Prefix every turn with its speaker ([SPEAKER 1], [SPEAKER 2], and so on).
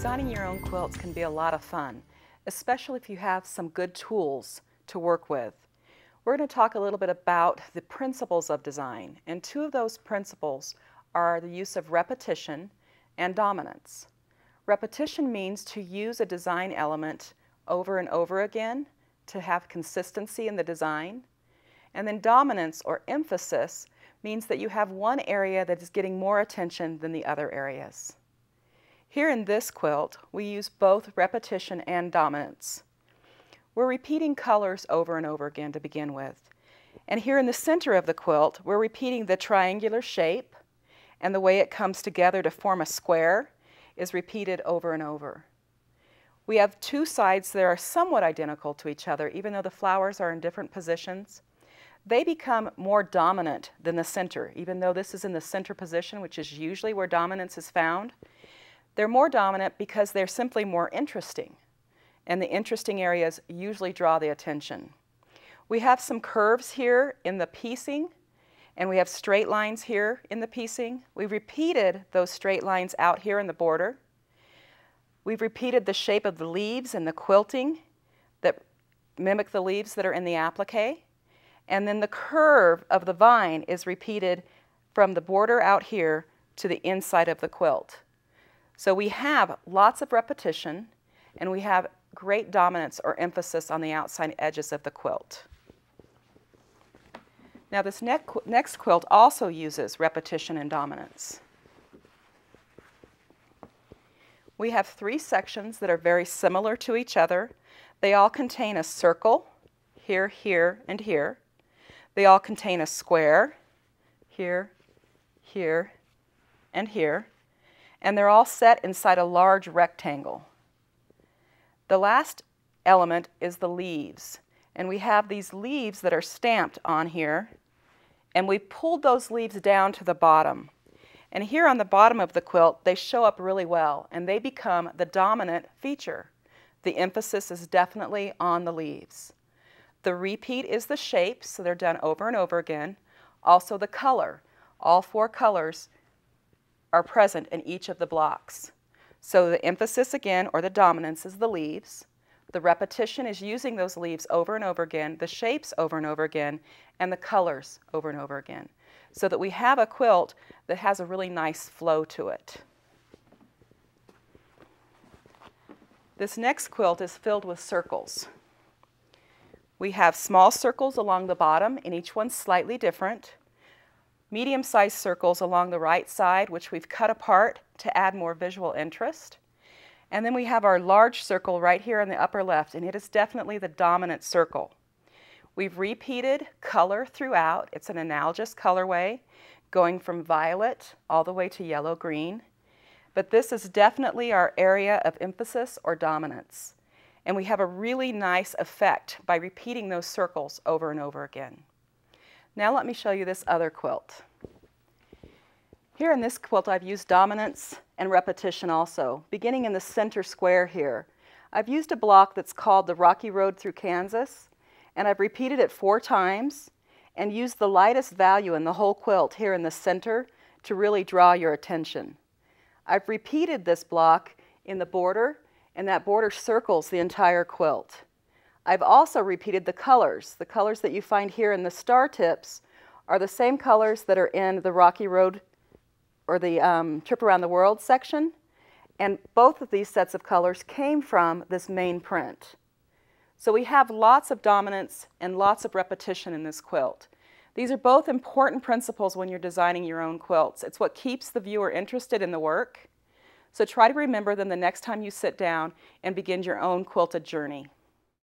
[SPEAKER 1] Designing your own quilts can be a lot of fun, especially if you have some good tools to work with. We're going to talk a little bit about the principles of design, and two of those principles are the use of repetition and dominance. Repetition means to use a design element over and over again to have consistency in the design. And then dominance or emphasis means that you have one area that is getting more attention than the other areas. Here in this quilt, we use both repetition and dominance. We're repeating colors over and over again to begin with. And here in the center of the quilt, we're repeating the triangular shape, and the way it comes together to form a square is repeated over and over. We have two sides that are somewhat identical to each other, even though the flowers are in different positions. They become more dominant than the center, even though this is in the center position, which is usually where dominance is found. They're more dominant because they're simply more interesting, and the interesting areas usually draw the attention. We have some curves here in the piecing, and we have straight lines here in the piecing. We've repeated those straight lines out here in the border. We've repeated the shape of the leaves and the quilting that mimic the leaves that are in the applique. And then the curve of the vine is repeated from the border out here to the inside of the quilt. So we have lots of repetition, and we have great dominance or emphasis on the outside edges of the quilt. Now this next quilt also uses repetition and dominance. We have three sections that are very similar to each other. They all contain a circle, here, here, and here. They all contain a square, here, here, and here. And they're all set inside a large rectangle. The last element is the leaves. And we have these leaves that are stamped on here. And we pulled those leaves down to the bottom. And here on the bottom of the quilt, they show up really well, and they become the dominant feature. The emphasis is definitely on the leaves. The repeat is the shape, so they're done over and over again. Also the color. All four colors are present in each of the blocks. So the emphasis again, or the dominance, is the leaves. The repetition is using those leaves over and over again, the shapes over and over again, and the colors over and over again, so that we have a quilt that has a really nice flow to it. This next quilt is filled with circles. We have small circles along the bottom, and each one's slightly different. Medium-sized circles along the right side, which we've cut apart to add more visual interest. And then we have our large circle right here in the upper left, and it is definitely the dominant circle. We've repeated color throughout. It's an analogous colorway, going from violet all the way to yellow-green. But this is definitely our area of emphasis or dominance. And we have a really nice effect by repeating those circles over and over again. Now let me show you this other quilt. Here in this quilt I've used dominance and repetition also, beginning in the center square here. I've used a block that's called the Rocky Road Through Kansas, and I've repeated it 4 times and used the lightest value in the whole quilt here in the center to really draw your attention. I've repeated this block in the border, and that border circles the entire quilt. I've also repeated the colors. The colors that you find here in the star tips are the same colors that are in the Rocky Road or the Trip Around the World section, and both of these sets of colors came from this main print. So we have lots of dominance and lots of repetition in this quilt. These are both important principles when you're designing your own quilts. It's what keeps the viewer interested in the work. So try to remember them the next time you sit down and begin your own quilted journey.